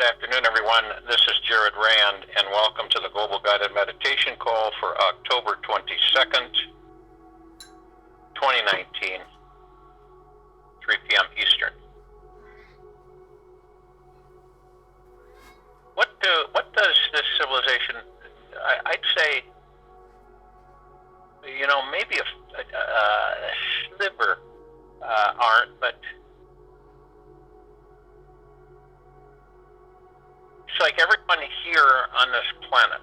Good afternoon, everyone. This is Jared Rand, and welcome to the Global Guided Meditation Call for October 22nd, 2019, 3 p.m. Eastern. What does this civilization, I'd say, maybe a sliver aren't, but it's like everyone here on this planet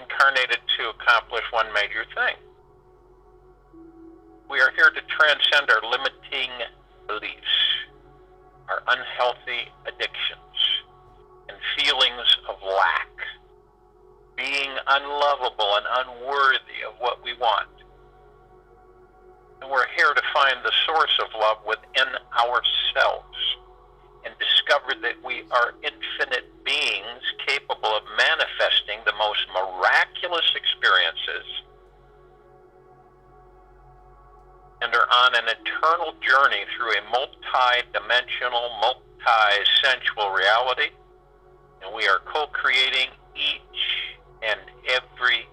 incarnated to accomplish one major thing. We are here to transcend our limiting beliefs, our unhealthy addictions, and feelings of lack, being unlovable and unworthy of what we want. And we're here to find the source of love within ourselves and discover that we are infinite beings capable of manifesting the most miraculous experiences and are on an eternal journey through a multi-dimensional, multi-sensual reality, and we are co-creating each and every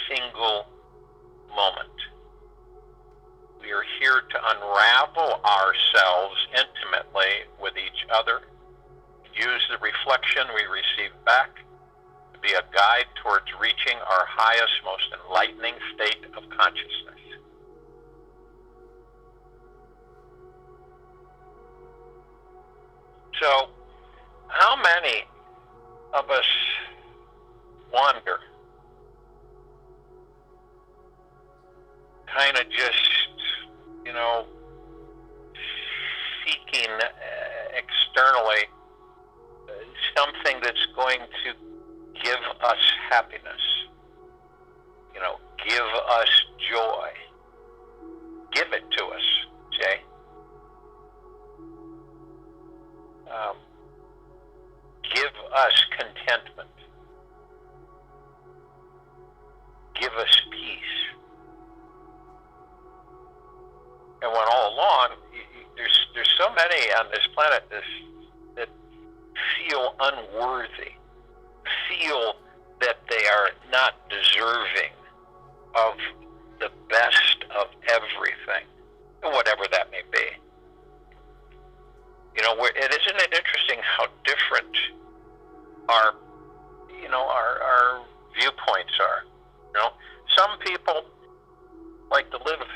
single moment. We are here to unravel ourselves intimately with each other, use the reflection we receive back to be a guide towards reaching our highest, most enlightening state of consciousness. So, how many of us wander, kind of just, seeking externally something that's going to give us happiness, give us joy, give it to us, Jay. Give us contentment. Give us peace. And when all along, there's so many on this planet that feel unworthy, feel that they are not deserving of the best of everything, whatever that may be. Isn't it interesting how different our viewpoints are? Some people like to live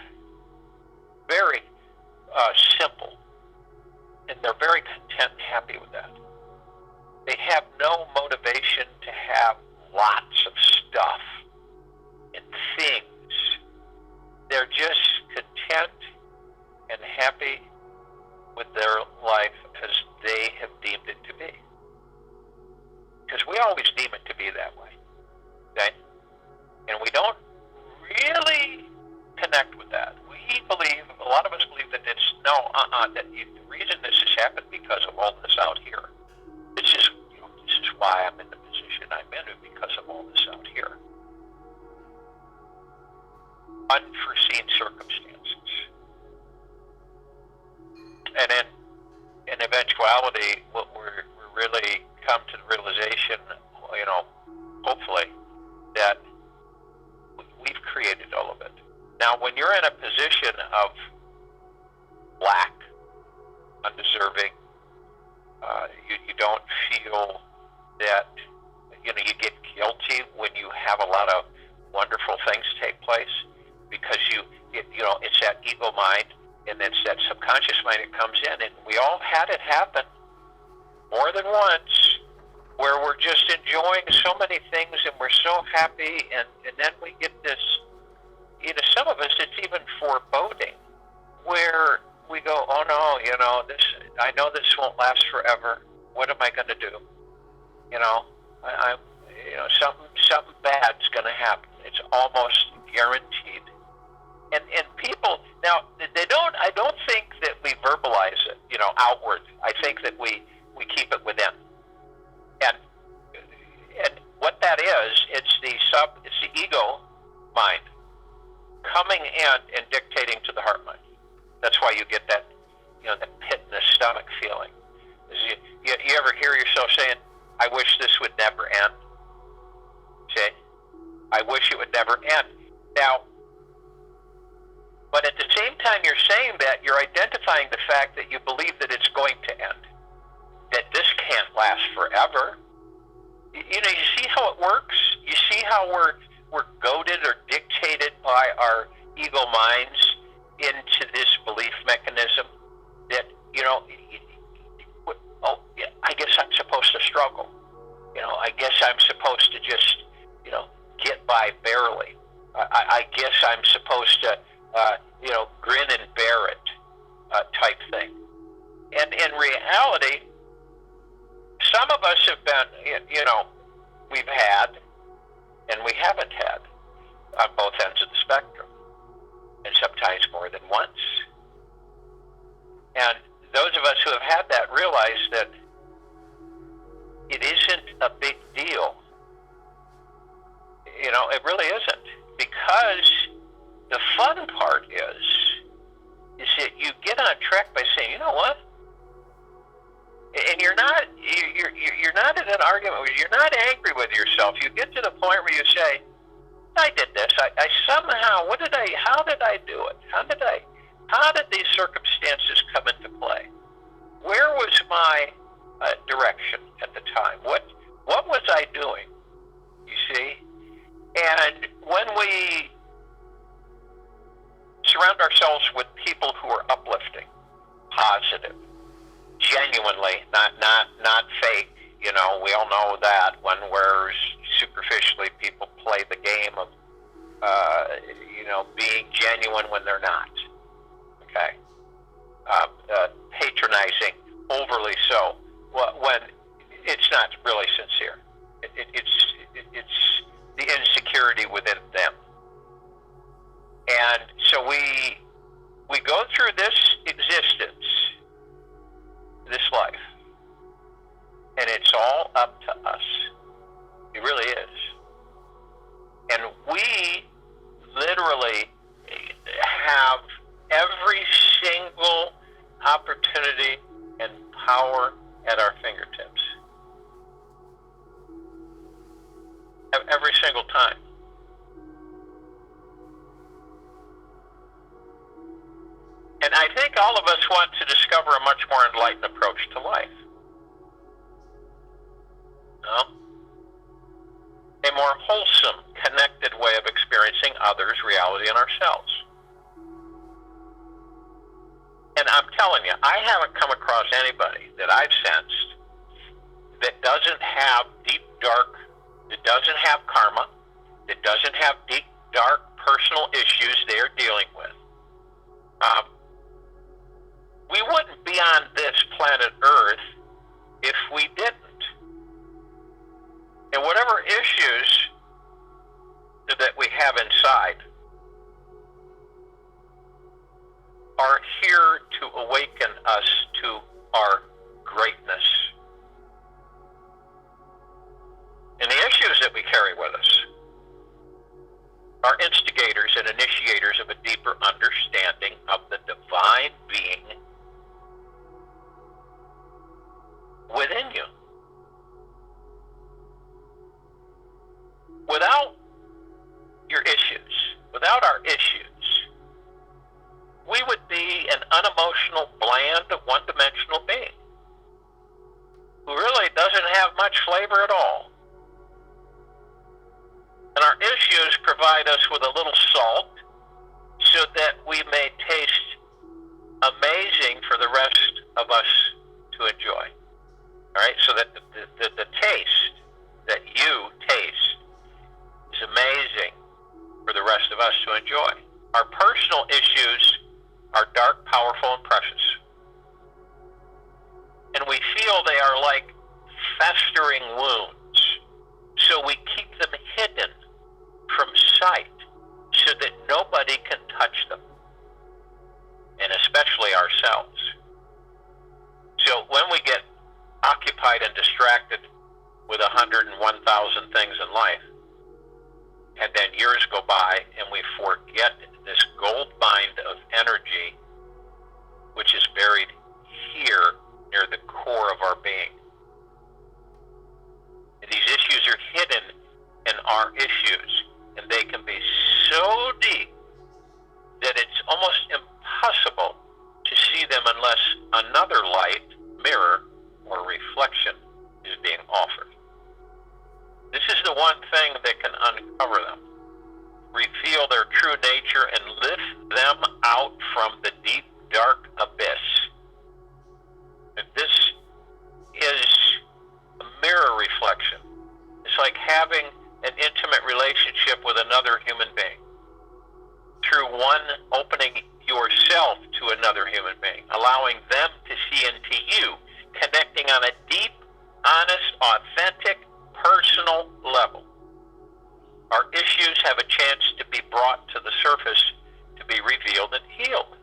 very simple, and they're very content and happy with that. They have no motivation to have lots of stuff and things. They're just content and happy with their life as they have deemed it to be. Because we always deem it to be that way, okay? And we don't really connect with that. We believe, a lot of us believe that that the reason this has happened because of all this out here. This is why I'm in the position I'm in, because of all this out here. Unforeseen circumstances. And in eventuality, what we're really come to the realization, hopefully, that we've created all of it. Now, when you're in a position of lack, undeserving, you don't feel that, you get guilty when you have a lot of wonderful things take place, because it's that ego mind, and it's that subconscious mind that comes in, and we all had it happen more than once, where we're just enjoying so many things and we're so happy, and then we get this, some of us, it's even foreboding, where we go, oh no, I know this won't last forever. What am I going to do? Something bad's going to happen. It's almost guaranteed. And people, now, I don't think that we verbalize it, outward. I think that we keep it within. And what that is, it's the ego mind coming in and dictating to the heart mind. That's why you get that, that pit in the stomach feeling. You ever hear yourself saying, I wish this would never end? Say, I wish it would never end. Now, but at the same time you're saying that, you're identifying the fact that you believe that it's going to end, that this can't last forever. You see how it works? You see how we're goaded or dictated by our ego minds into this belief mechanism that, I guess I'm supposed to struggle. I guess I'm supposed to just, get by barely. I guess I'm supposed to, grin and bear it type thing. And in reality, some of us have been, we've had and we haven't had on both ends of the spectrum, and sometimes more than once. And those of us who have had that realize that it isn't a big deal. It really isn't, because the fun part is that you get on track by saying, you know what? And you're not in an argument, you're not angry with yourself. You get to the point where you say, I did this. I somehow, how did I do it? How did these circumstances come into play? Where was my direction at the time? What was I doing? You see? And when we surround ourselves with people who are uplifting, positive, genuinely, not fake, we all know that when we're superficially, people play the game of, being genuine when they're not, okay? Patronizing, overly so, when it's not really sincere. It's the insecurity within them. And so we go through this existence, this life, and it's all up to us. It really is. And we literally have every single opportunity and power at our fingertips. Every single time. And I think all of us want to discover a much more enlightened approach to life. A more wholesome, connected way of experiencing others, reality, and ourselves. And I'm telling you, I haven't come across anybody that I've sensed that doesn't have deep, dark, that doesn't have karma, that doesn't have deep, dark personal issues they're dealing with. We wouldn't be on this planet Earth if we didn't. And whatever issues that we have inside are here to awaken us to our greatness. And the issues that we carry with us are instigators and initiators of a deeper understanding of the divine being within you. Without your issues, without our issues, we would be an unemotional, bland, one-dimensional being who really doesn't have much flavor at all. And our issues provide us with a little salt so that we may taste amazing for the rest of us to enjoy. All right, so that the taste that you taste is amazing for the rest of us to enjoy. Our personal issues are dark, powerful, and precious. And we feel they are like festering wounds, so we keep them hidden from sight so that nobody can touch them, and especially ourselves. So when we get occupied and distracted with 101,000 things in life, and then years go by and we forget this gold mine of energy which is buried here near the core of our being. And these issues are hidden in our issues, and they can be so deep that it's almost impossible to see them unless another light, mirror, or reflection is being offered. This is the one thing that can uncover them, reveal their true nature, and lift them out from the deep, dark abyss. And this is a mirror reflection. It's like having an intimate relationship with another human being. Through one, opening yourself to another human being, allowing them to see into you, connecting on a deep, honest, authentic, personal level. Our issues have a chance to be brought to the surface, to be revealed and healed.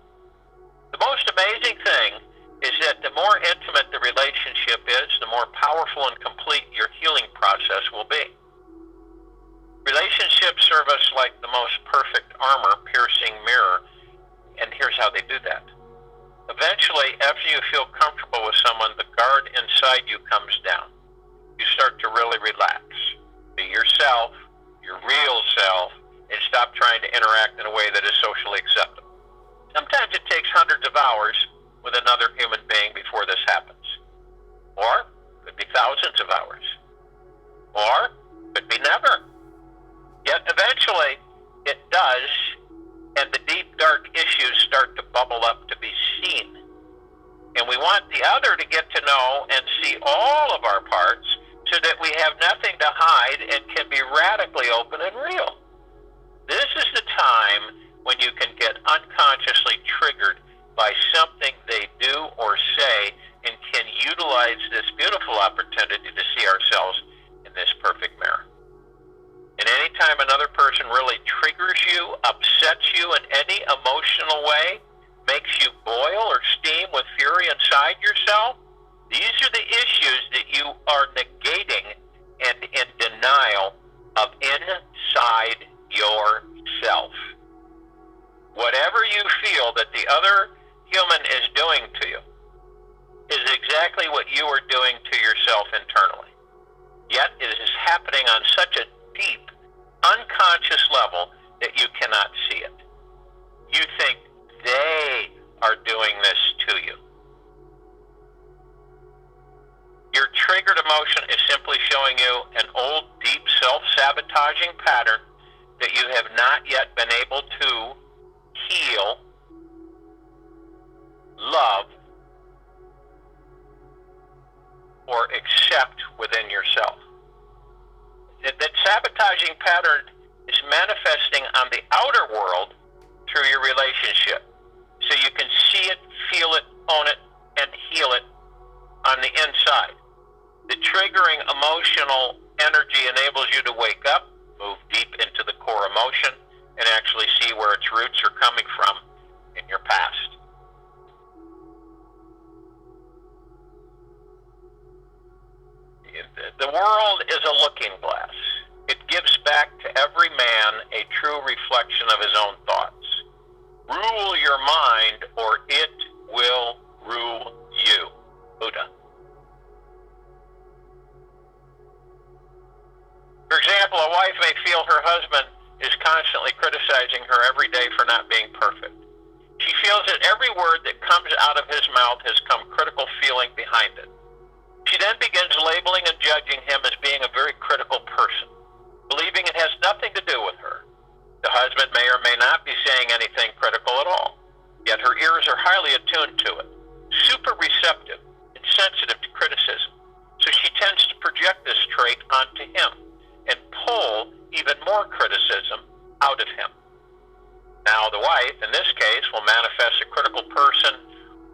The most amazing thing is that the more intimate the relationship is, the more powerful and complete your healing process will be. Relationships serve us like the most perfect armor-piercing mirror, and here's how they do that. Eventually, after you feel comfortable with someone, the guard inside you comes down. You start to really relax. Be yourself, your real self, and stop trying to interact in a way that is socially acceptable. Sometimes it takes hundreds of hours with another human being before this happens. Or it could be thousands of hours. Or it could be never. Yet eventually it does, and the deep, dark issues start to bubble up to be seen. And we want the other to get to know and see all of our parts so that we have nothing to hide and can be radically open and real. This is the time when you can get unconsciously triggered by something they do or say and can utilize this beautiful opportunity to see ourselves in this perfect mirror. And anytime another person really triggers you, upsets you in any emotional way, makes you boil or steam with fury inside yourself, these are the issues that you are negating and in denial of inside yourself. Whatever you feel that the other human is doing to you is exactly what you are doing to yourself internally. Yet it is happening on such a deep, unconscious level that you cannot see it. You think they are doing this to you. Your triggered emotion is simply showing you an old, deep, self-sabotaging pattern that you have not yet been able to heal, love, or accept within yourself. That sabotaging pattern is manifesting on the outer world through your relationship. So you can see it, feel it, own it, and heal it on the inside. The triggering emotional energy enables you to wake up, move deep into the core emotion, and actually see where its roots are coming from in your past. The world is a looking glass. It gives back to every man a true reflection of his own thoughts. Rule your mind, or it will rule you. Buddha. For example, a wife may feel her husband is constantly criticizing her every day for not being perfect. She feels that every word that comes out of his mouth has some critical feeling behind it. She then begins labeling and judging him as being a very critical person, believing it has nothing to do with her. The husband may or may not be saying anything critical at all, yet her ears are highly attuned to it, super receptive and sensitive to criticism. So she tends to project this trait onto him and pull even more criticism out of him. Now the wife, in this case, will manifest a critical person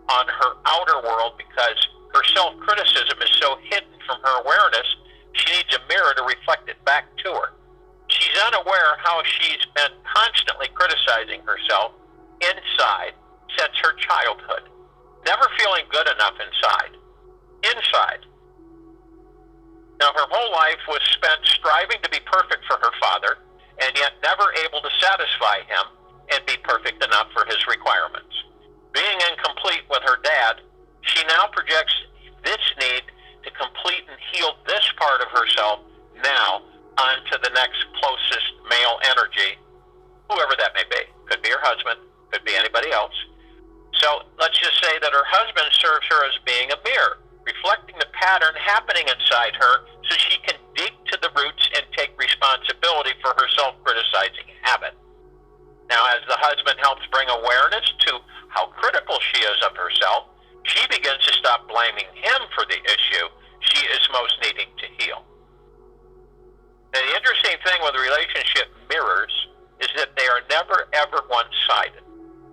on her outer world because her self-criticism is so hidden from her awareness, she needs a mirror to reflect it back to her. She's unaware how she's been constantly criticizing herself inside since her childhood, never feeling good enough inside. Now, her whole life was spent striving to be perfect for her father, and yet never able to satisfy him and be perfect enough for his requirements. Being incomplete with her dad, she now projects this need to complete and heal this part of herself now onto the next closest male energy, whoever that may be. Could be her husband, could be anybody else. So let's just say that her husband serves her as being a mirror, reflecting the pattern happening inside her so she can dig to the roots and take responsibility for her self-criticizing habit. Now, as the husband helps bring awareness to how critical she is of herself, she begins to stop blaming him for the issue she is most needing to heal. Now, the interesting thing with relationship mirrors is that they are never, ever one-sided.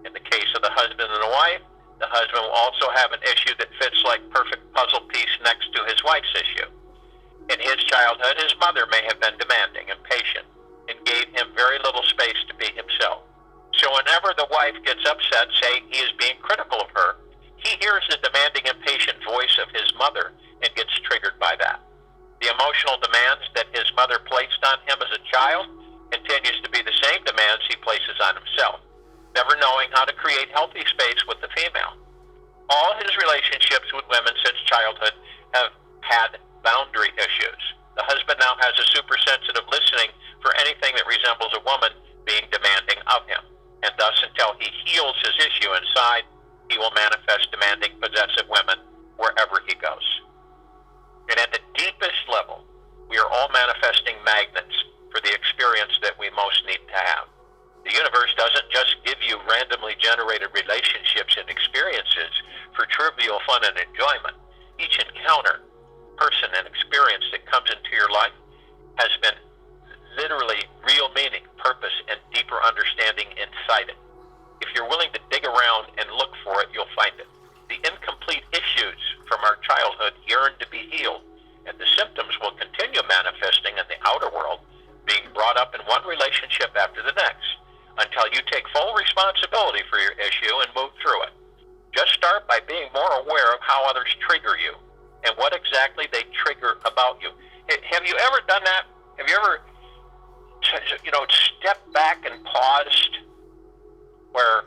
In the case of the husband and the wife, the husband will also have an issue that fits like perfect puzzle piece next to his wife's issue. In his childhood, his mother may have been demanding, impatient, and gave him very little space to be himself. So whenever the wife gets upset, saying he is being critical of her, he hears the demanding, impatient voice of his mother and gets triggered by that. The emotional demands that his mother placed on him as a child continues to be the same demands he places on himself, never knowing how to create healthy space with the female. All his relationships with women since childhood have had boundary issues. The husband now has a super sensitive listening for anything that resembles a woman being demanding of him. And thus, until he heals his issue inside, he will manifest demanding, possessive women wherever he goes. And at the deepest level, we are all manifesting magnets for the experience that we most need to have. The universe doesn't just give you randomly generated relationships and experiences for trivial fun and enjoyment. Each encounter, person, and experience that comes into your life has been literally real meaning, purpose, and deeper understanding inside it. If you're willing to dig around and look for it, you'll find it. The incomplete issues from our childhood yearn to be healed, and the symptoms will continue manifesting in the outer world, being brought up in one relationship after the next, until you take full responsibility for your issue and move through it. Just start by being more aware of how others trigger you and what exactly they trigger about you. Have you ever done that? Have you ever, stepped back and paused where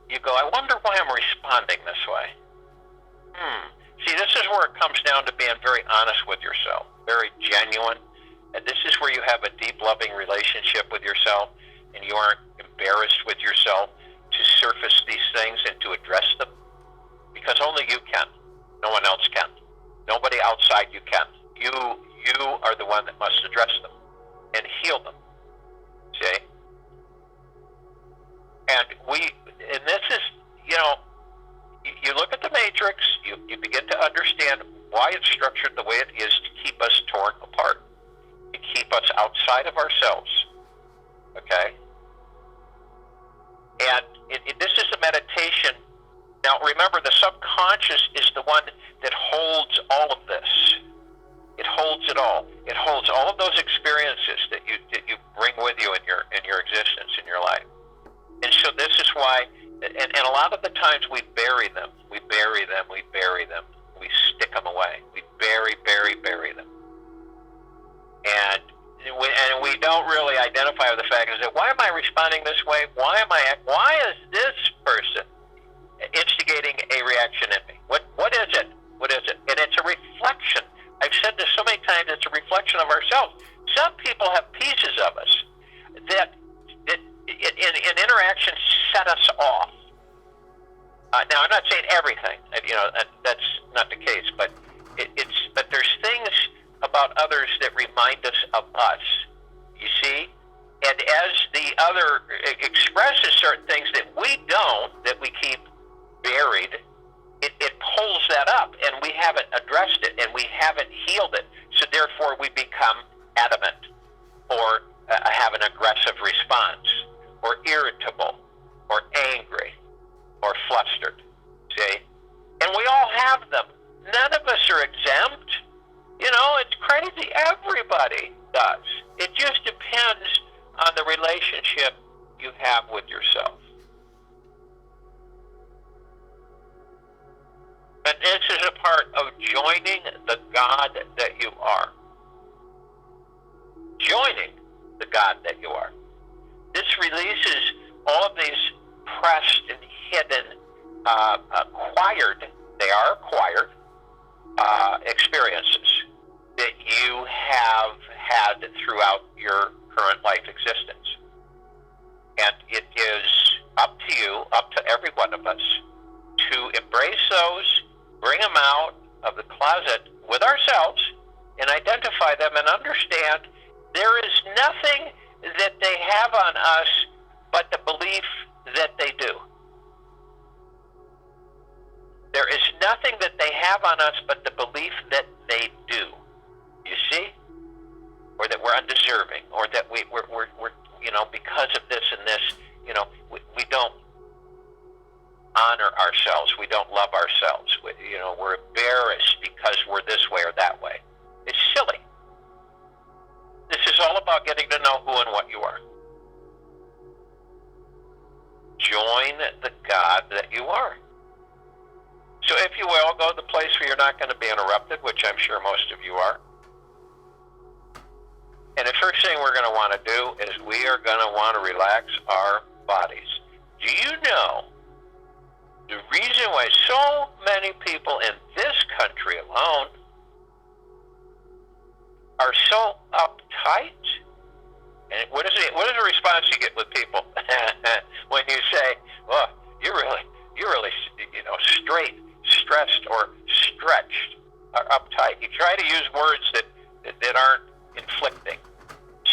you go, I wonder why I'm responding this way? See, this is where it comes down to being very honest with yourself, very genuine. And this is where you have a deep, loving relationship with yourself, and you aren't embarrassed with yourself to surface these things and to address them, because only you can. No one else can. Nobody outside you can. You are the one that must address them and heal them. See? And this is, you look at the matrix, you begin to understand why it's structured the way it is to keep us torn apart, to keep us outside of ourselves. Okay? And this is a meditation. Now, remember, the subconscious is the one that holds all of this. It holds it all. It holds all of those experiences that you bring with you in your existence, in your life. And so this is why, and a lot of the times we bury them. We bury them. We bury them. We stick them away. We bury them. And we don't really identify with the fact that, why am I responding this way? Why is this person instigating a reaction in me? What is it? What is it? And it's a reflection. I've said this so many times, it's a reflection of ourselves. Some people have pieces of us that in interactions set us off. Now, I'm not saying everything. That's not the case, but but there's things about others that remind us of us. You see? And as the other expresses certain things that we don't, that we keep buried, it pulls that up, and we haven't addressed it, and we haven't healed it. So therefore, we become adamant, or have an aggressive response, or irritable, or angry, or flustered. See? And we all have them. None of us are exempt. It's crazy. Everybody does. It just depends on the relationship you have with yourself. And this is a part of joining the God that you are. Joining the God that you are. This releases all of these pressed and hidden, acquired, they are acquired, existence. And it is up to you, up to every one of us, to embrace those, bring them out of the closet with ourselves, and identify them and understand there is nothing that they have on us but the belief that they do. There is nothing that they have on us but the belief that they do. You see? Or that we're undeserving, or that we're because of this and this, we don't honor ourselves. We don't love ourselves. We're embarrassed because we're this way or that way. It's silly. This is all about getting to know who and what you are. Join the God that you are. So if you will, go to the place where you're not going to be interrupted, which I'm sure most of you are. And the first thing we're going to want to do is we are going to want to relax our bodies. Do you know the reason why so many people in this country alone are so uptight? And what is the response you get with people when you say, "Well, you're really straight, stressed, or stretched, or uptight"? You try to use words that aren't inflicting.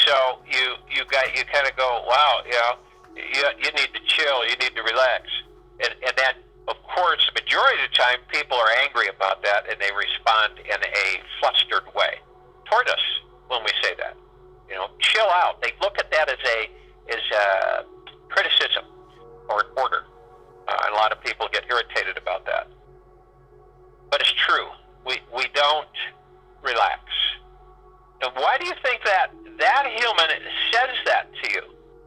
So you kind of go, "Wow, you need to chill, you need to relax," and then of course the majority of the time people are angry about that and they respond in a flustered way toward us when we say that. Chill out. They look at that as a criticism or an order. And a lot of people get irritated about that. But it's true. We don't relax. And why do you think that human says that to you?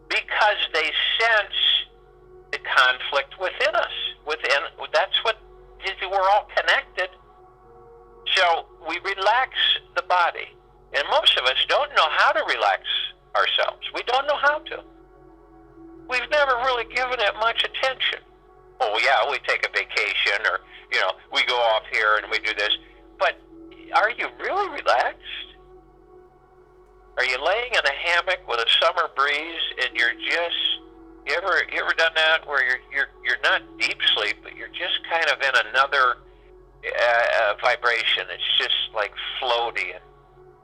Because they sense the conflict within us. That's what we're all connected. So we relax the body. And most of us don't know how to relax ourselves. We don't know how to. We've never really given it much attention. Oh yeah, we take a vacation, or we go off here and we do this. But are you really relaxed? Are you laying in a hammock with a summer breeze and you're just you ever done that where you're not deep sleep, but you're just kind of in another vibration? It's just like floaty, and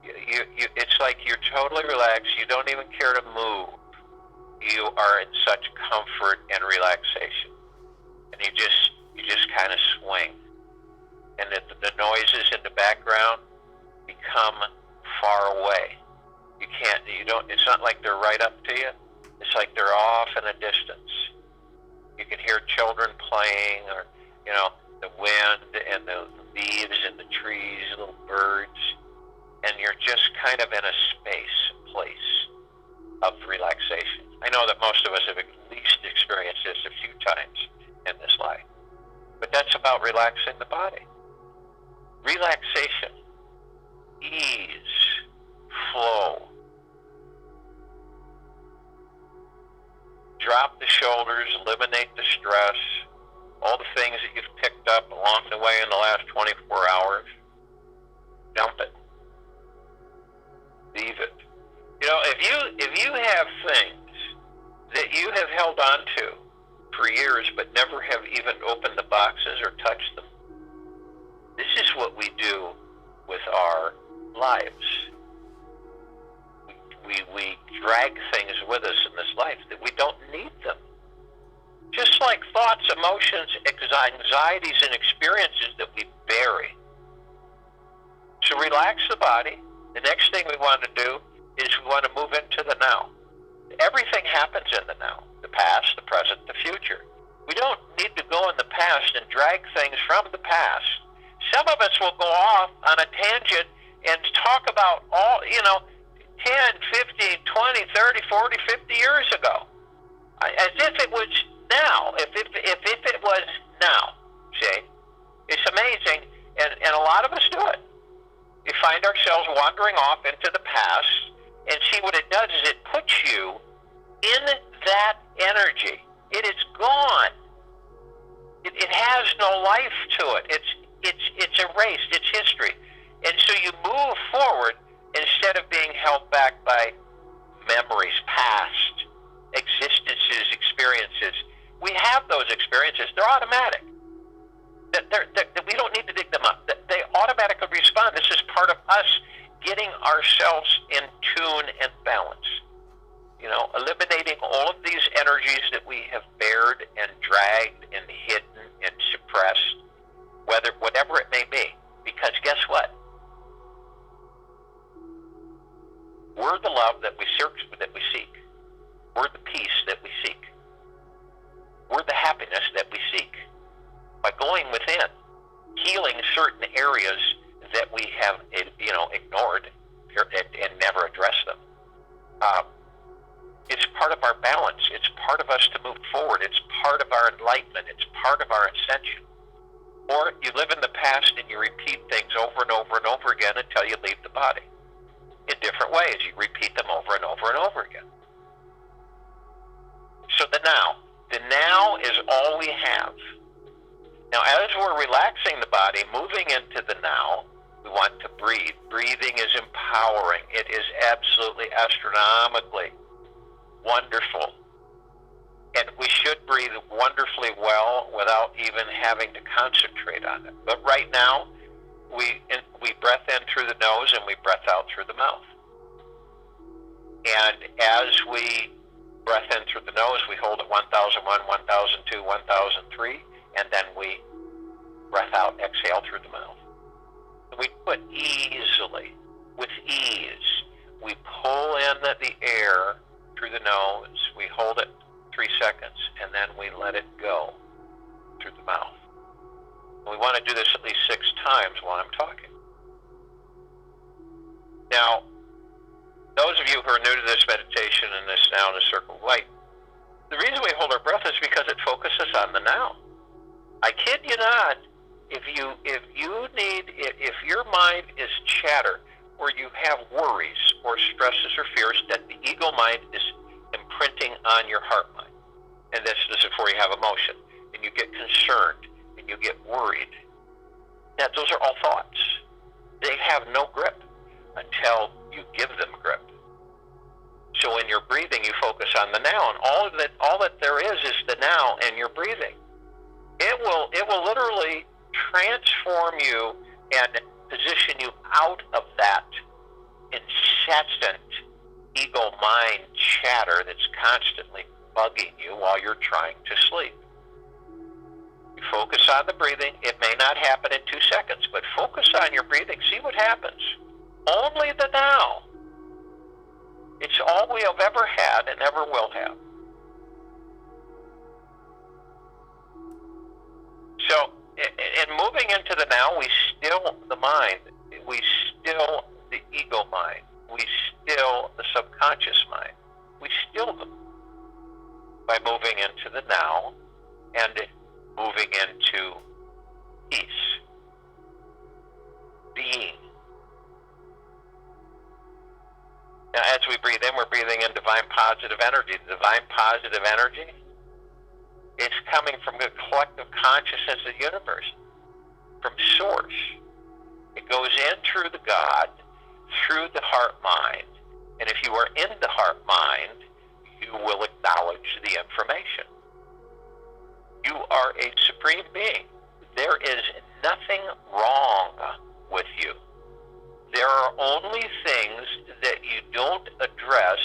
it's like you're totally relaxed. You don't even care to move. You are in such comfort and relaxation, and you just kind of swing, and the noises in the background become far away. It's not like they're right up to you. It's like they're off in a distance. You can hear children playing, or the wind and the leaves in the trees, little birds, and you're just kind of in a place of relaxation. I know that most of us have at least experienced this a few times in this life. But that's about relaxing the body. Relaxation, ease, flow. Drop the shoulders, eliminate the stress, all the things that you've picked up along the way in the last 24 hours. Dump it. Leave it. If you have things that you have held on to for years but never have even opened the boxes or touched them, this is what we do with our lives. We drag things with us in this life that we don't need them. Just like thoughts, emotions, anxieties, and experiences that we bury. So relax the body. The next thing we want to do is we want to move into the now. Everything happens in the now. The past, the present, the future. We don't need to go in the past and drag things from the past. Some of us will go off on a tangent and talk about all, 10, 15, 20, 30, 40, 50 years ago. As if it was now. If it was now. See? It's amazing, and a lot of us do it. You find ourselves wandering off into the past, and see what it does is it puts you in that energy. It is gone. It has no life to it. It's erased. It's history. And so you move forward instead of being held back by memories, past automatic. That we don't need to dig them up. That they automatically respond. This is part of us getting ourselves in tune and balance. Eliminating all of these energies that we have bared and dragged and hidden and suppressed, whatever it may be. Because guess what? We're the love that we seek. We're the peace that we seek. We're the happiness that we seek. By going within, healing certain areas that we have, ignored and never addressed them. It's part of our balance. It's part of us to move forward. It's part of our enlightenment. It's part of our ascension. Or you live in the past and you repeat things over and over and over again until you leave the body. In different ways, you repeat them over and over and over again. So the now is all we have. Now, as we're relaxing the body, moving into the now, we want to breathe. Breathing is empowering. It is absolutely astronomically wonderful. And we should breathe wonderfully well without even having to concentrate on it. But right now, we breath in through the nose and we breath out through the mouth. And as we breath in through the nose, we hold at 1001, 1002, 1003, and then we breath out, exhale through the mouth. And we do it easily, with ease. We pull in the air through the nose, we hold it 3 seconds, and then we let it go through the mouth. And we want to do this at least 6 times while I'm talking. Now, those of you who are new to this meditation and this now in a circle of light, the reason we hold our breath is because it focuses on the now. I kid you not, if your mind is chatter, or you have worries or stresses or fears, that the ego mind is imprinting on your heart mind. And this is before you have emotion. And you get concerned and you get worried. Now, those are all thoughts. They have no grip until you give them grip. So when you're breathing, you focus on the now, and all that there is the now, and you're breathing. It will literally transform you and position you out of that incessant ego mind chatter that's constantly bugging you while you're trying to sleep. You focus on the breathing. It may not happen in 2 seconds, but focus on your breathing. See what happens. Only the now. It's all we have ever had and ever will have. So, in moving into the now, we still the mind. We still the ego mind. We still the subconscious mind. We still them by moving into the now and moving into peace, being. Now, as we breathe in, we're breathing in divine positive energy. The divine positive energy is coming from the collective consciousness of the universe, from source. It goes in through the God, through the heart mind, and if you are in the heart mind, you will acknowledge the information. You are a supreme being. There is nothing wrong with you. There are only things that you don't address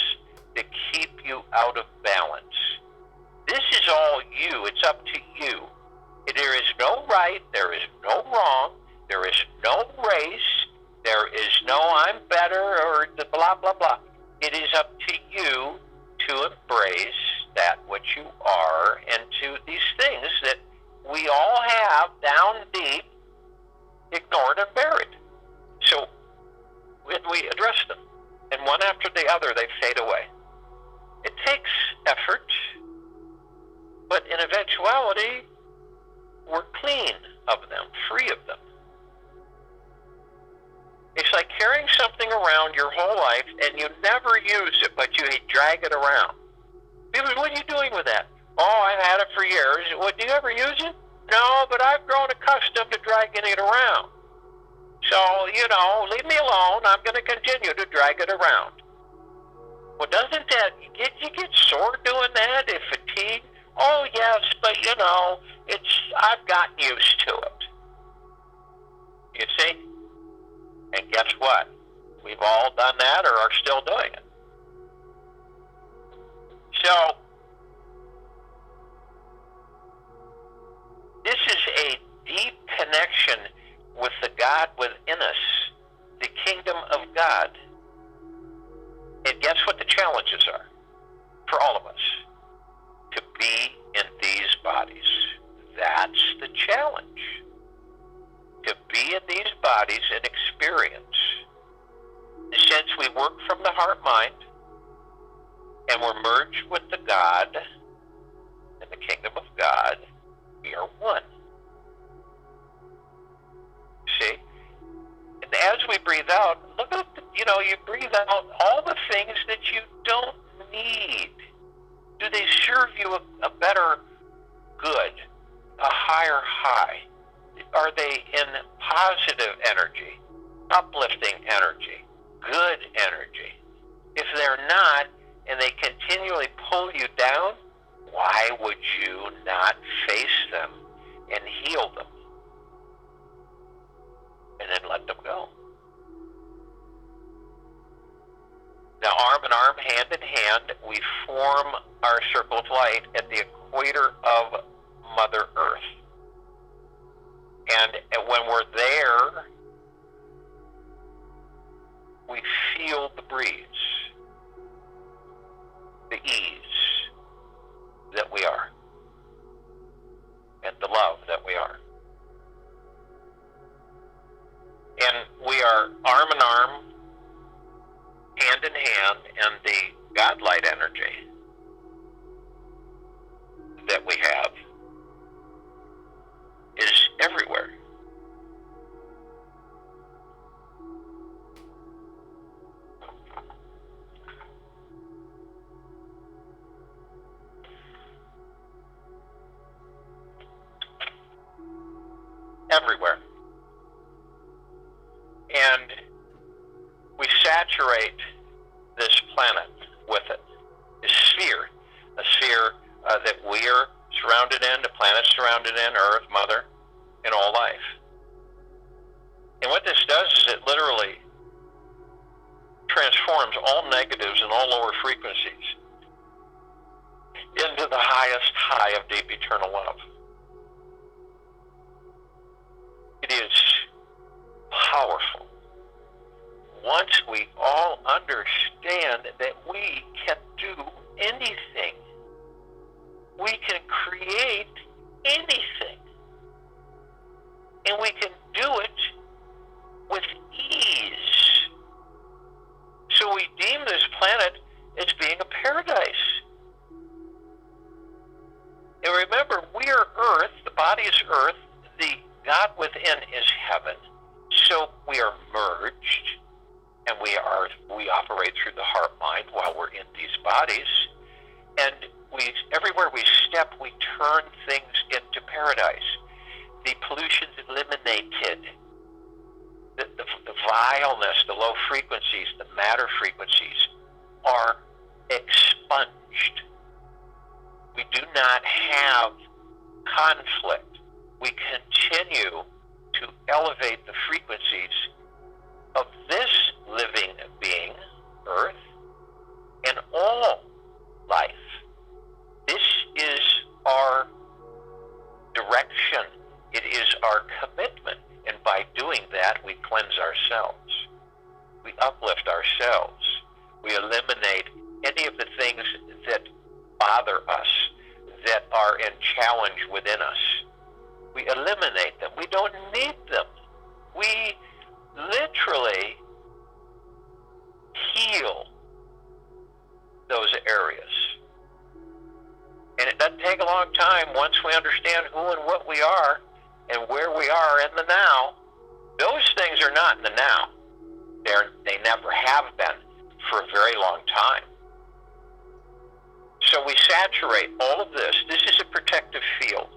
that keep you out of balance. This is all you. It's up to you. There is no right. There is no wrong. There is no race. There is no I'm better or the blah, blah, blah. It is up to you to embrace that which you are and to these things that we all have down deep, ignored and buried. So when we address them, and one after the other, they fade away. It takes effort, but in eventuality, we're clean of them, free of them. It's like carrying something around your whole life and you never use it, but you drag it around. People, what are you doing with that? Oh, I've had it for years. Well, do you ever use it? No, but I've grown accustomed to dragging it around. So, leave me alone. I'm going to continue to drag it around. Well, doesn't that, you get sore doing that? If fatigue? Oh, yes, but I've gotten used to it. You see? And guess what? We've all done that or are still doing it. So, this is a deep connection with the God within us, the kingdom of God. And guess what the challenges are for all of us? To be in these bodies. That's the challenge. To be in these bodies and experience. Since we work from the heart-mind, and we're merged with the God, in the kingdom of God, we are one. See? And as we breathe out, look at, you breathe out all the things that you don't need. Do they serve you a better good, a higher high? Are they in positive energy, uplifting energy, good energy? If they're not, and they continually pull you down, why would you not face them and heal them? And then let them go. Now, arm in arm, hand in hand, we form our circle of light at the equator of Mother Earth. And when we're there, we feel the breeze, the ease that we are, and the love that we are. And we are arm in arm, hand in hand, and the God-light energy that we have is everywhere. Everywhere. And we saturate this planet with it. A sphere that we are surrounded in, the planet's surrounded in, Earth, Mother, and all life. And what this does is it literally transforms all negatives and all lower frequencies into the highest high of deep eternal love. It is powerful. Once we all understand that we can do anything, we can create anything, and we can do it with ease. So we deem this planet as being a paradise. And remember, we are Earth, the body is Earth, the God within is heaven. So we are merged, and we operate through the heart mind while we're in these bodies. And everywhere we step, we turn things into paradise. The pollution's eliminated. The vileness, the low frequencies, the matter frequencies are expunged. We do not have conflict. We continue to elevate the frequencies of this living being, Earth, and all life. This is our direction. It is our commitment. And by doing that, we cleanse ourselves. We uplift ourselves. We eliminate any of the things that bother us, that are in challenge within us. We eliminate them. We don't need them. We literally heal those areas. And it doesn't take a long time once we understand who and what we are and where we are in the now. Those things are not in the now. They never have been for a very long time. So we saturate all of this. This is a protective field.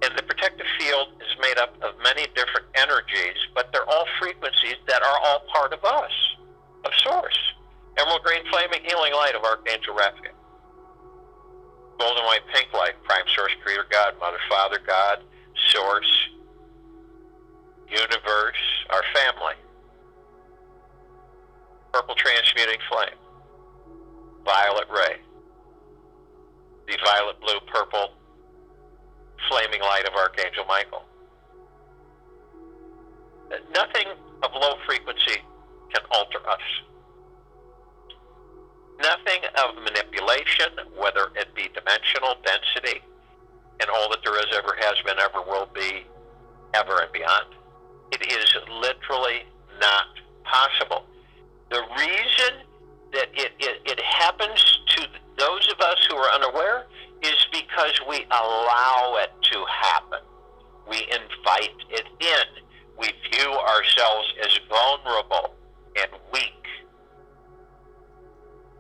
And the protective field is made up of many different energies, but they're all frequencies that are all part of us, of Source. Emerald green, flaming, healing light of Archangel Raphael. Golden, white, pink light, prime source, creator, God, mother, father, God, source, universe, our family. Purple transmuting flame, violet ray, the violet, blue, purple, flaming light of Archangel Michael. Nothing of low frequency can alter us. Nothing of manipulation, whether it be dimensional, density, and all that there is, ever has been, ever will be, ever and beyond. It is literally not possible. The reason that it happens to those of us who are unaware is because we allow it to happen. We invite it in. We view ourselves as vulnerable and weak.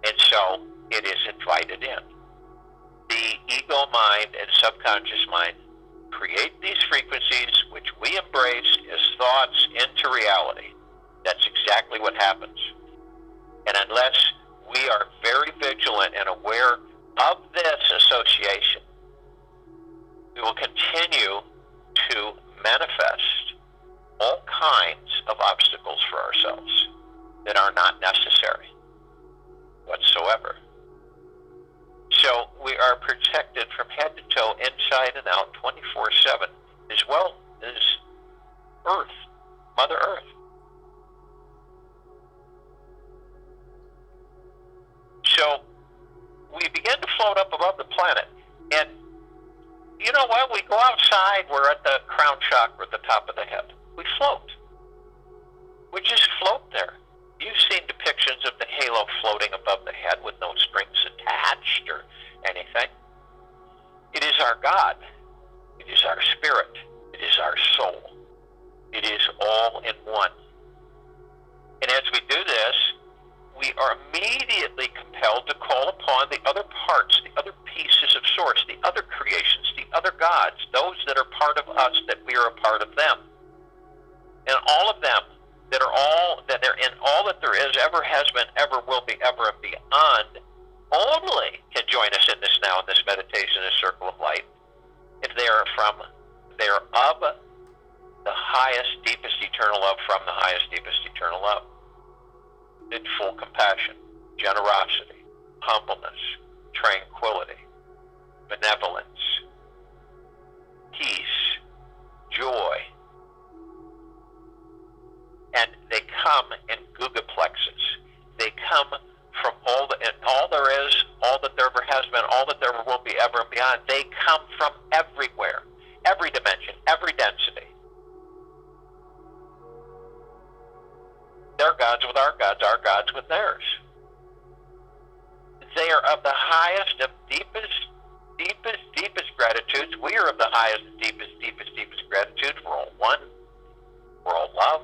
And so it is invited in. The ego mind and subconscious mind create these frequencies, which we embrace as thoughts, into reality. That's exactly what happens. And unless we are very vigilant and aware of this association, we will continue to manifest all kinds of obstacles for ourselves that are not necessary whatsoever. So we are protected from head to toe, inside and out, 24/7, as well as Earth, Mother Earth. So we begin to float up above the planet. And you know what? We go outside, we're at the crown chakra at the top of the head. We float. We just float there. You've seen depictions of the halo floating above the head with no strings attached or anything. It is our God. It is our spirit. It is our soul. It is all in one. And as we do this, we are immediately compelled to call upon the other parts, the other pieces of source, the other creations, the other gods, those that are part of us, that we are a part of them. And all of them that are all, that they're in all that there is, ever has been, ever will be, ever and beyond, only can join us in this now, in this meditation, this circle of light, if they are of the highest, deepest, eternal love, from the highest, deepest, eternal love. In full compassion, generosity, humbleness, tranquility, benevolence, peace, joy. And they come in gigaplexes. They come from all there is, all that there ever has been, all that there ever will be, ever and beyond. They come from everywhere, every dimension, every density. Their gods with our gods with theirs. They are of the highest, of deepest gratitudes. We are of the highest, deepest gratitude. We're all one. We're all love.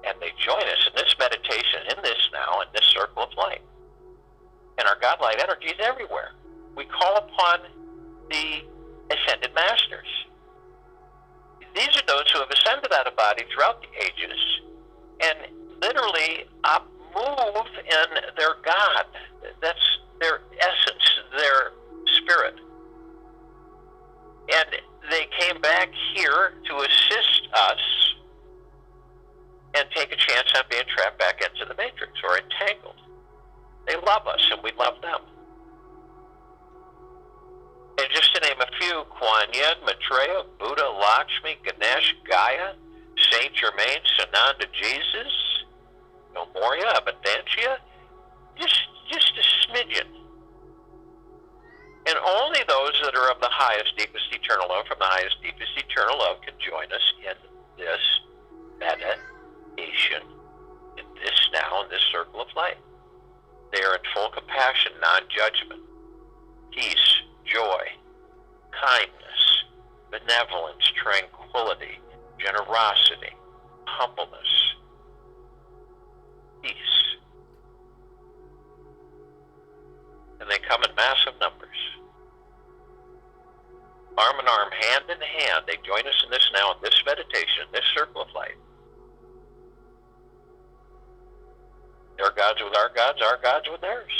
And they join us in this meditation, in this now, in this circle of light. And our God light energy is everywhere. We call upon the ascended masters. These are those who have ascended out of body throughout the ages and literally move in their God. That's their essence, their spirit. And they came back here to assist us and take a chance on being trapped back into the matrix or entangled. They love us and we love them. And just to name a few, Kuan Yin, Maitreya, Buddha, Lakshmi, Ganesh, Gaia, Saint Germain, Sananda, Jesus, Moria, Abundantia, just a smidgen. And only those that are of the highest, deepest, eternal love, from the highest, deepest, eternal love, can join us in this meditation, in this now, in this circle of light. They are in full compassion, non-judgment, peace, joy, kindness, benevolence, tranquility, generosity, humbleness, peace. And they come in massive numbers. Arm in arm, hand in hand, they join us in this now, in this meditation, in this circle of light. Their God gods with our gods with theirs.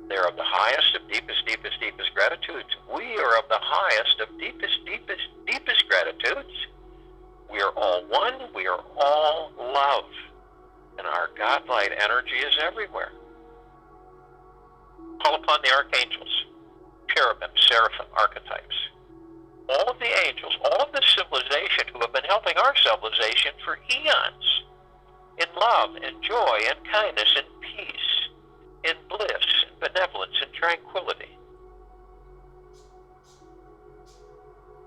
They are of the highest of deepest, deepest, deepest gratitudes. We are of the highest of deepest, deepest, deepest gratitudes. We are all one. We are all love. And our God-light energy is everywhere. Call upon the archangels, cherubim, seraphim, archetypes. All of the angels, all of the civilization who have been helping our civilization for eons in love and joy and kindness and peace, in bliss and benevolence and tranquility.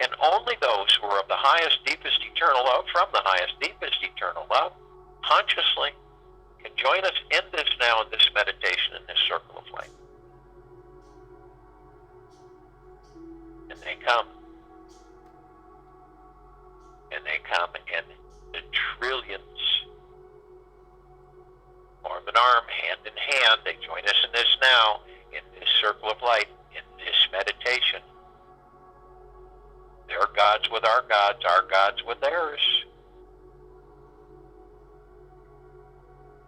And only those who are of the highest, deepest, eternal love, from the highest, deepest, eternal love, consciously can join us in this now, in this meditation, in this circle of light. And they come. And they come in the trillions. Arm in arm, hand in hand, they join us in this now, in this circle of light, in this meditation. Their gods with our gods with theirs.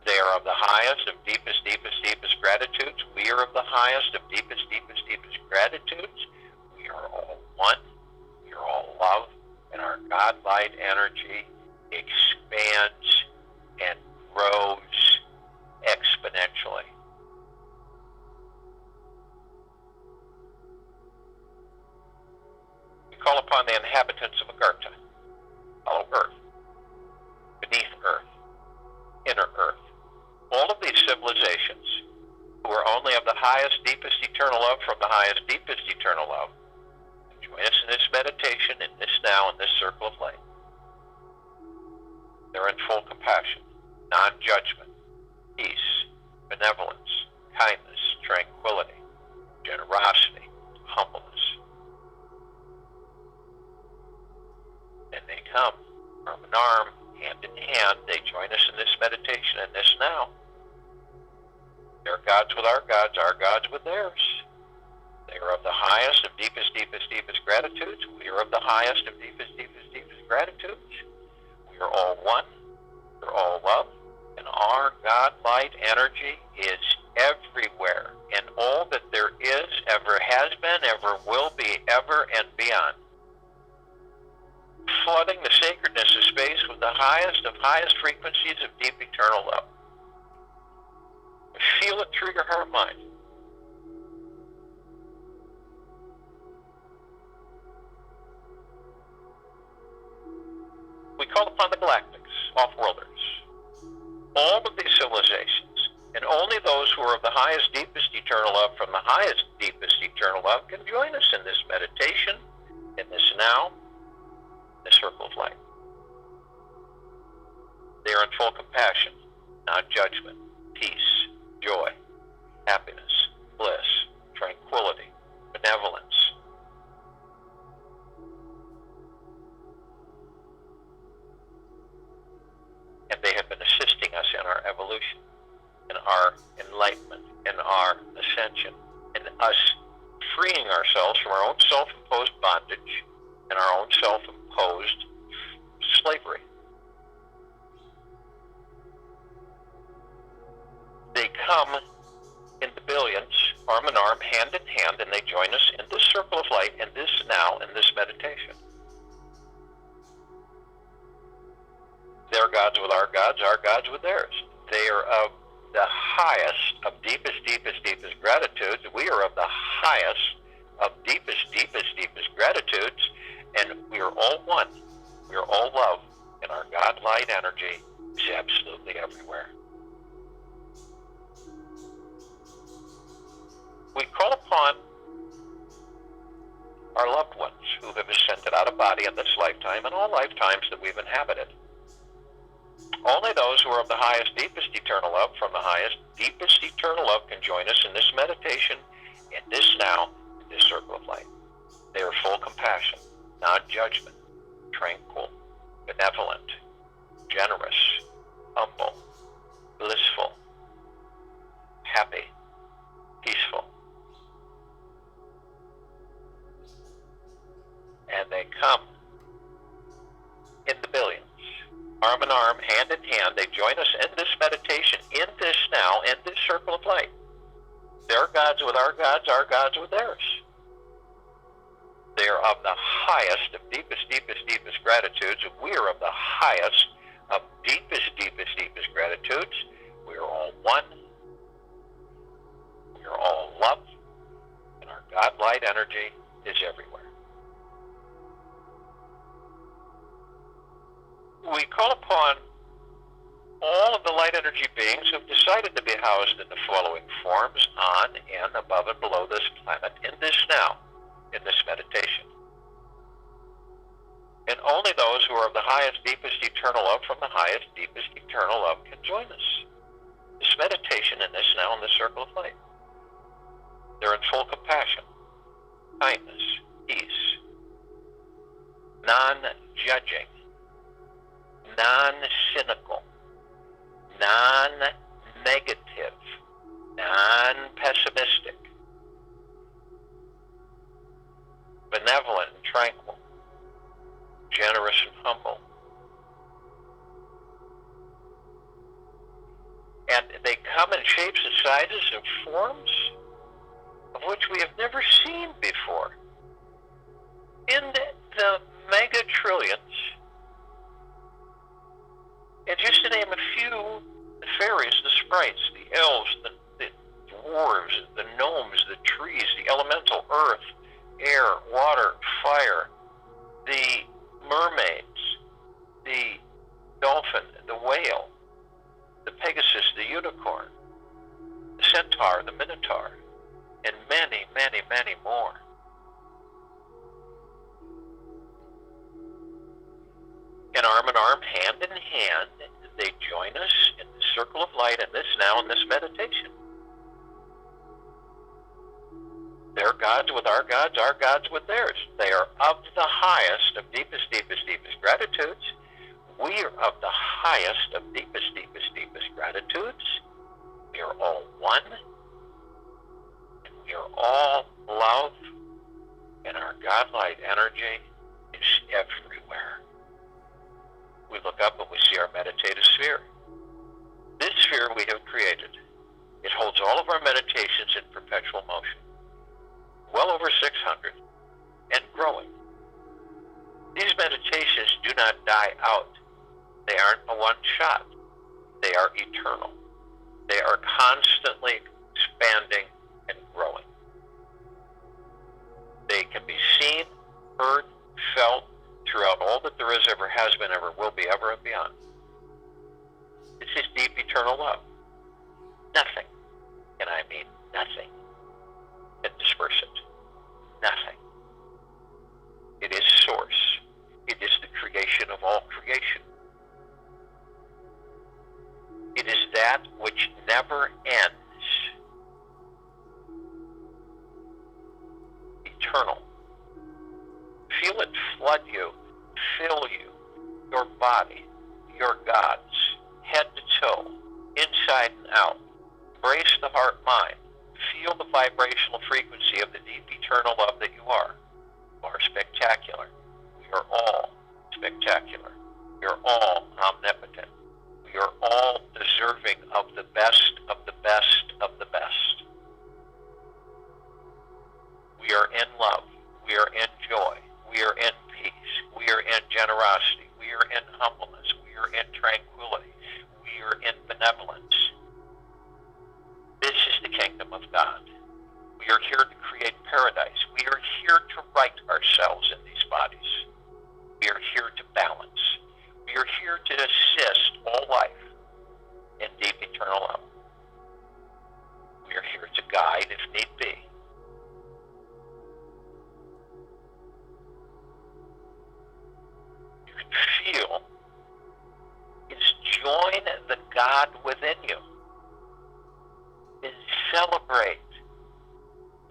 They are of the highest of deepest, deepest, deepest gratitudes. We are of the highest of deepest, deepest, deepest gratitudes. We are all one. We are all love. And our God-light energy expands and grows exponentially. We call upon the inhabitants of Agartha, hollow earth, beneath earth, inner earth, all of these civilizations who are only of the highest, deepest, eternal love, from the highest, deepest, eternal love. Join us in this meditation, in this now, in this circle of light. They're in full compassion, non-judgment, peace, benevolence, kindness, tranquility, generosity, humbleness. And they come, arm in arm, hand in hand. They join us in this meditation, in this now. Their gods with our gods with theirs. They are of the highest of deepest, deepest, deepest gratitudes. We are of the highest of deepest, deepest, deepest gratitudes. We are all one. We're all love. And our God-light energy is everywhere. And all that there is, ever has been, ever will be, ever and beyond. Flooding the sacredness of space with the highest of highest frequencies of deep eternal love. Feel it through your heart mind. We call upon the galactics, off-worlders, all of these civilizations, and only those who are of the highest, deepest, eternal love, from the highest, deepest, eternal love, can join us in this meditation, in this now, this circle of light. They are in full compassion, non-judgment, peace, joy, happiness, bliss, tranquility, benevolence. And they have been assisting us in our evolution, in our enlightenment, in our ascension, in us freeing ourselves from our own self-imposed bondage and our own self-imposed slavery. They come in the billions, arm in arm, hand in hand, and they join us in this circle of light, in this now, in this meditation. Their gods with our gods with theirs. They are of the highest of deepest, deepest, deepest gratitudes. We are of the highest of deepest, deepest, deepest gratitudes, and we are all one. We are all love, and our God-light energy is absolutely everywhere. We call upon our loved ones who have ascended out of body in this lifetime and all lifetimes that we've inhabited. Only those who are of the highest, deepest, eternal love, from the highest, deepest, eternal love, can join us in this meditation, in this now, in this circle of light. They are full compassion, non-judgment, tranquil, benevolent, generous, humble, blissful, happy, peaceful. And they come in the billions, arm in arm, hand in hand. They join us in this meditation, in this circle of light. Their gods with our gods with theirs. They are of the highest, of deepest, deepest, deepest gratitudes, and we are of the highest, of deepest, deepest, deepest gratitudes. We are all one. We are all love, and our God light energy is everywhere. We call upon all of the light energy beings who have decided to be housed in the following forms on and above and below this planet in this now, in this meditation. And only those who are of the highest, deepest, eternal love from the highest, deepest, eternal love can join us. This meditation in this now in the circle of light. They're in full compassion, kindness, peace, non-judging, non-cynical, non-negative, non-pessimistic, benevolent and tranquil, generous and humble. And they come in shapes and sizes and forms of which we have never seen before. In the mega trillions, and just to name a few, the fairies, the sprites, the elves, the dwarves, the gnomes, the trees, the elemental earth, air, water, fire, the mermaids, the dolphin, the whale, the pegasus, the unicorn, the centaur, the minotaur, and many, many, many more. And arm in arm, hand in hand, they join us in the circle of light in this now, in this meditation. Their gods with our gods with theirs. They are of the highest, of deepest, deepest, deepest gratitudes. We are of the highest, of deepest, deepest, deepest gratitudes. We are all one. And we are all love. And our God-light energy is everywhere. We look up and we see our meditative sphere. This sphere we have created. It holds all of our meditations in perpetual motion. Well over 600 and growing. These meditations do not die out. They aren't a one shot. They are eternal. They are constantly expanding and growing. They can be seen, heard, felt throughout all that there is, ever has been, ever will be, ever and beyond. This is deep eternal love. Nothing, and I mean nothing, can disperse it. Nothing. It is source. It is the creation of all creation. It is that which never ends. Eternal. Feel it flood you, fill you, your body, your gods, head to toe, inside and out. Embrace the heart-mind. Feel the vibrational frequency of the deep eternal love that you are. You are spectacular. We are all spectacular. We are all omnipotent. We are all deserving of the best, of the best, of the best. We are in love. We are in joy. We are in peace. We are in generosity. We are in humbleness. We are in tranquility. We are in benevolence. This is the kingdom of God. We are here to create paradise. We are here to right ourselves in these bodies. We are here to balance. We are here to assist all life in deep eternal love. We are here to guide if need be. You can feel is join the God within you. And celebrate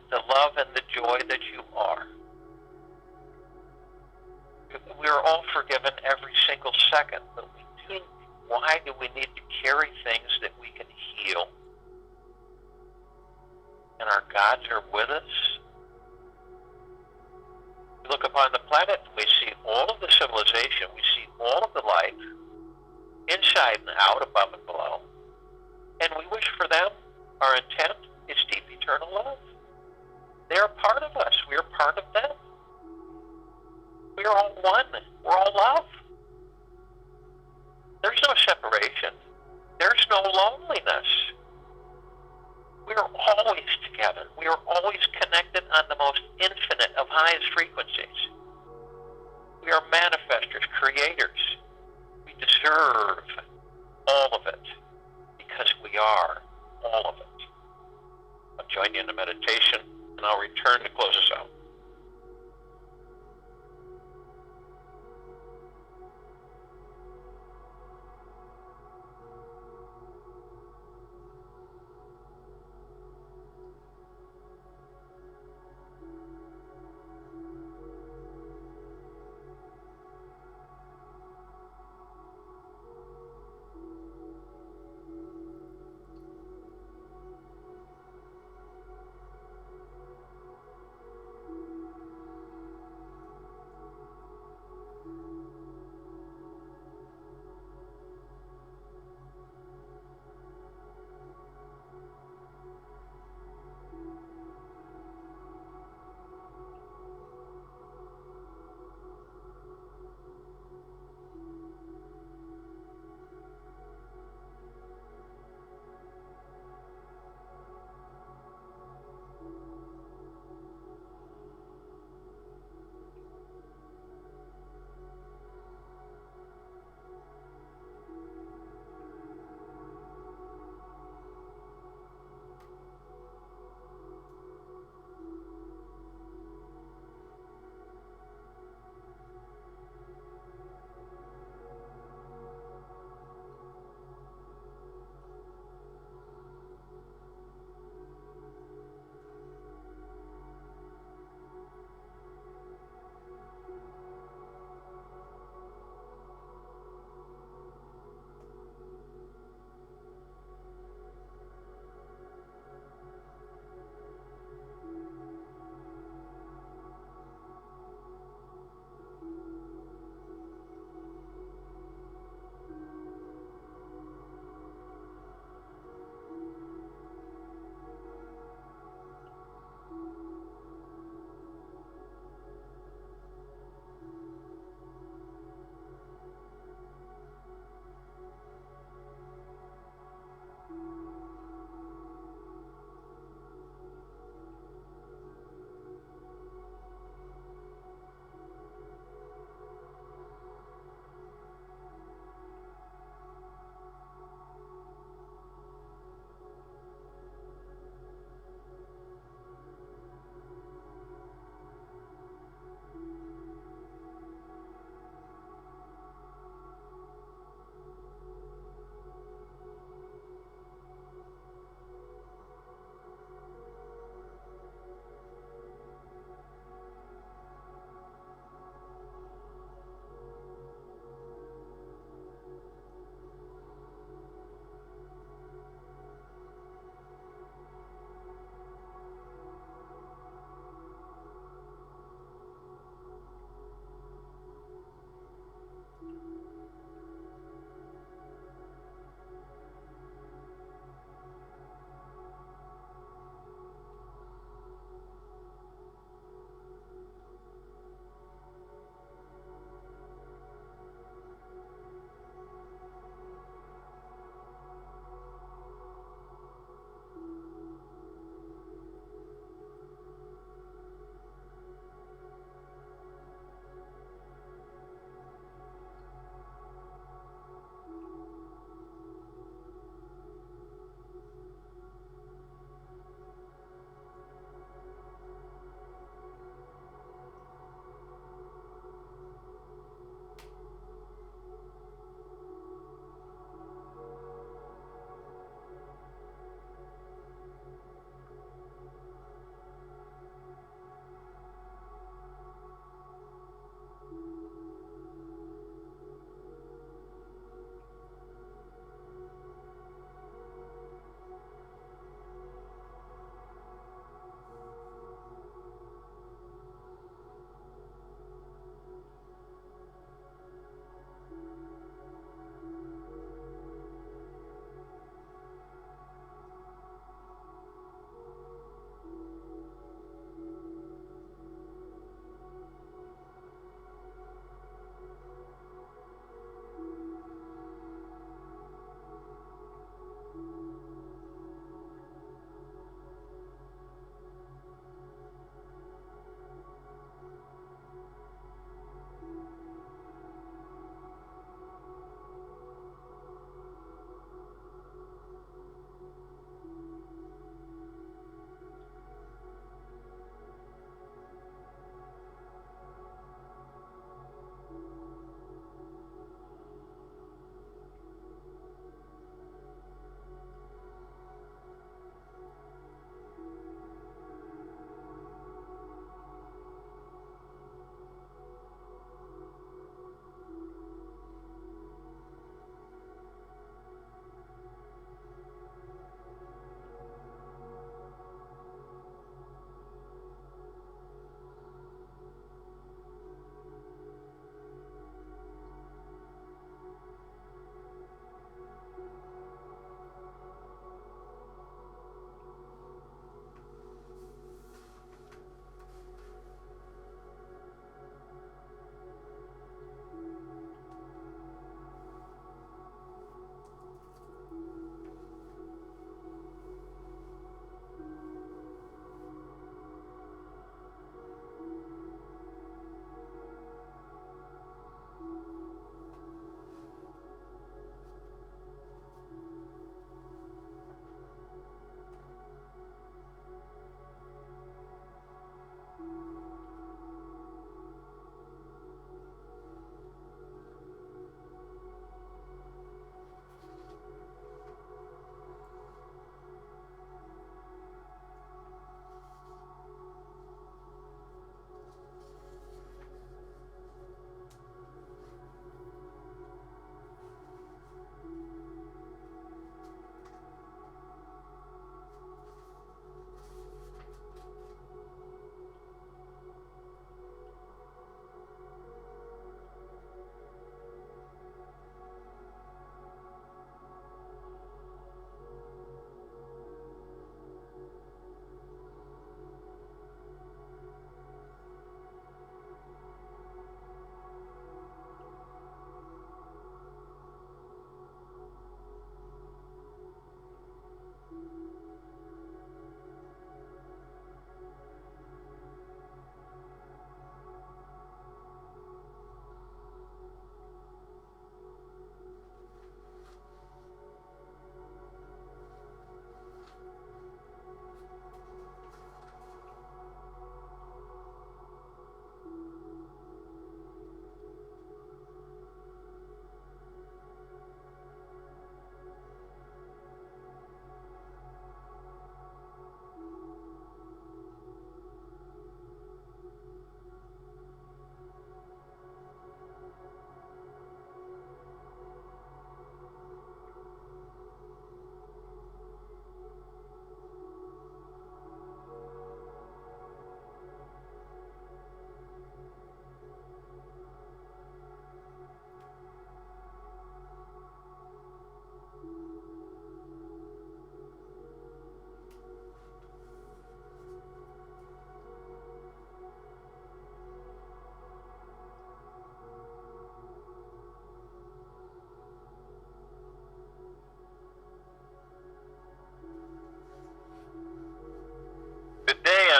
the love and the joy that you are. We are all forgiven every single second, but why do we need to carry things that we can heal? And our gods are with us. We look upon the planet and we see all of the civilization, we see all of the life, inside and out, above and below. And we wish for them Our intent is deep eternal love. They are part of us. We are part of them. We are all one. We're all love. There's no separation. There's no loneliness. We are always together. We are always connected on the most infinite of highest frequencies. We are manifestors, creators. We deserve all of it because we are all of it. I'll join you in a meditation, and I'll return to close us out.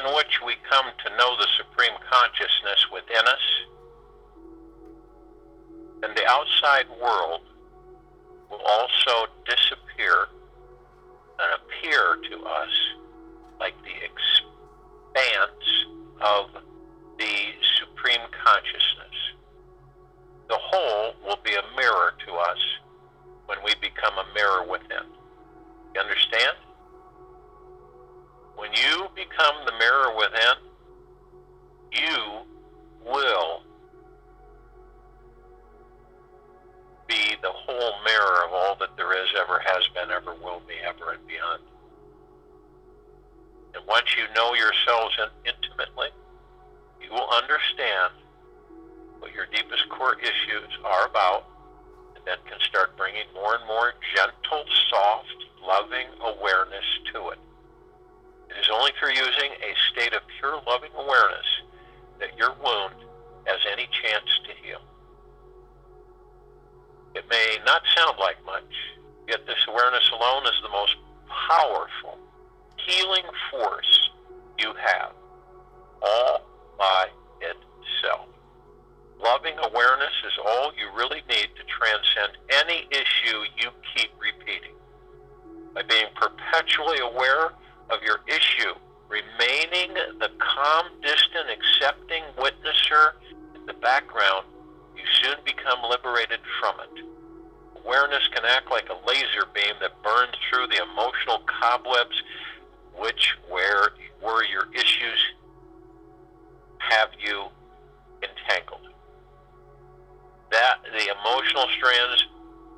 upon which we come to know the Supreme Consciousness within us, then the outside world will also disappear and appear to us like the expanse of the Supreme Consciousness. The whole will be a mirror to us when we become a mirror within. You understand? When you become the mirror within, you will be the whole mirror of all that there is, ever has been, ever will be, ever and beyond. And once you know yourselves intimately, you will understand what your deepest core issues are about, and then can start bringing more and more gentle, soft, loving awareness to it. It is only through using a state of pure loving awareness that your wound has any chance to heal. It may not sound like much, yet this awareness alone is the most powerful healing force you have, all by itself. Loving awareness is all you really need to transcend any issue you keep repeating. By being perpetually aware of your issue, remaining the calm, distant, accepting witnesser in the background, you soon become liberated from it. Awareness can act like a laser beam that burns through the emotional cobwebs where your issues have you entangled. That the emotional strands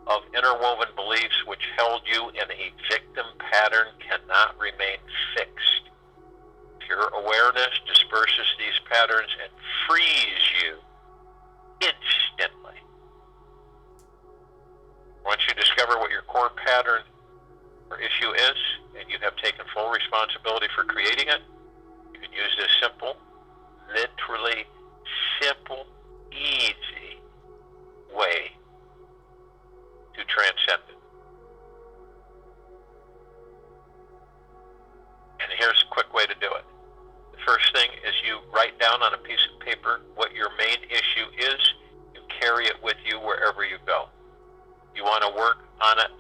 of interwoven beliefs which held you in a victim pattern cannot remain fixed. Pure awareness disperses these patterns and frees you instantly. Once you discover what your core pattern or issue is, and you have taken full responsibility for creating it, you can use this simple, literally simple, easy way to transcend it. And here's a quick way to do it. The first thing is you write down on a piece of paper what your main issue is. You carry it with you wherever you go. You want to work on it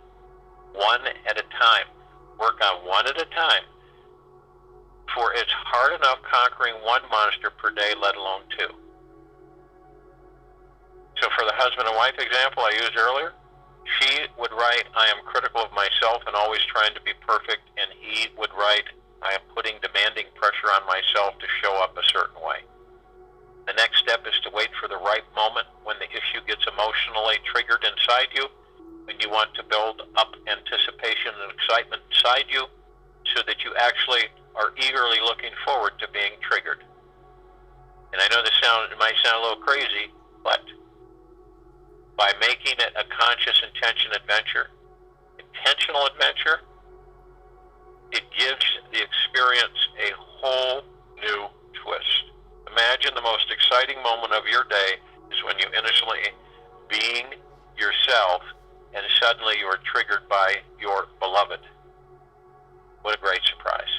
one at a time. Work on one at a time. For it's hard enough conquering one monster per day, let alone two. So for the husband and wife example I used earlier, she would write, I am critical of myself and always trying to be perfect, and he would write, I am putting demanding pressure on myself to show up a certain way. The next step is to wait for the right moment when the issue gets emotionally triggered inside you, when you want to build up anticipation and excitement inside you so that you actually are eagerly looking forward to being triggered. And I know it might sound a little crazy, but by making it a conscious intentional adventure, it gives the experience a whole new twist. Imagine the most exciting moment of your day is when you innocently being yourself and suddenly you are triggered by your beloved. What a great surprise.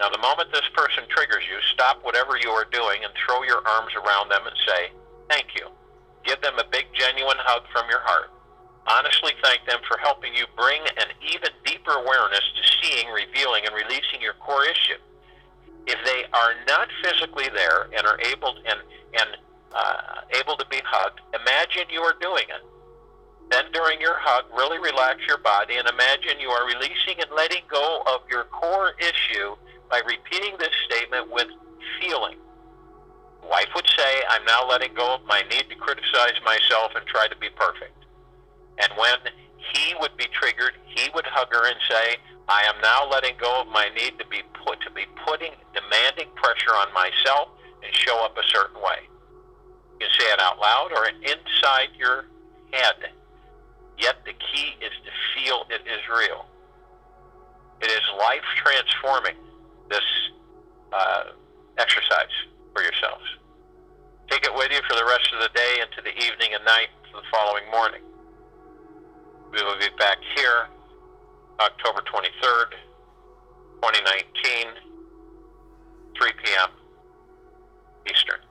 Now, the moment this person triggers you, stop whatever you are doing and throw your arms around them and say, thank you. Give them a big, genuine hug from your heart. Honestly thank them for helping you bring an even deeper awareness to seeing, revealing, and releasing your core issue. If they are not physically there and are able to be hugged, imagine you are doing it. Then during your hug, really relax your body and imagine you are releasing and letting go of your core issue by repeating this statement with feeling. The wife would say, I'm now letting go of my need to criticize myself and try to be perfect. And when he would be triggered, he would hug her and say, I am now letting go of my need to be putting demanding pressure on myself and show up a certain way. You can say it out loud or inside your head. Yet the key is to feel it is real. It is life transforming, this exercise for yourselves. Take it with you for the rest of the day into the evening and night to the following morning. We will be back here October 23rd 2019, 3 p.m. Eastern.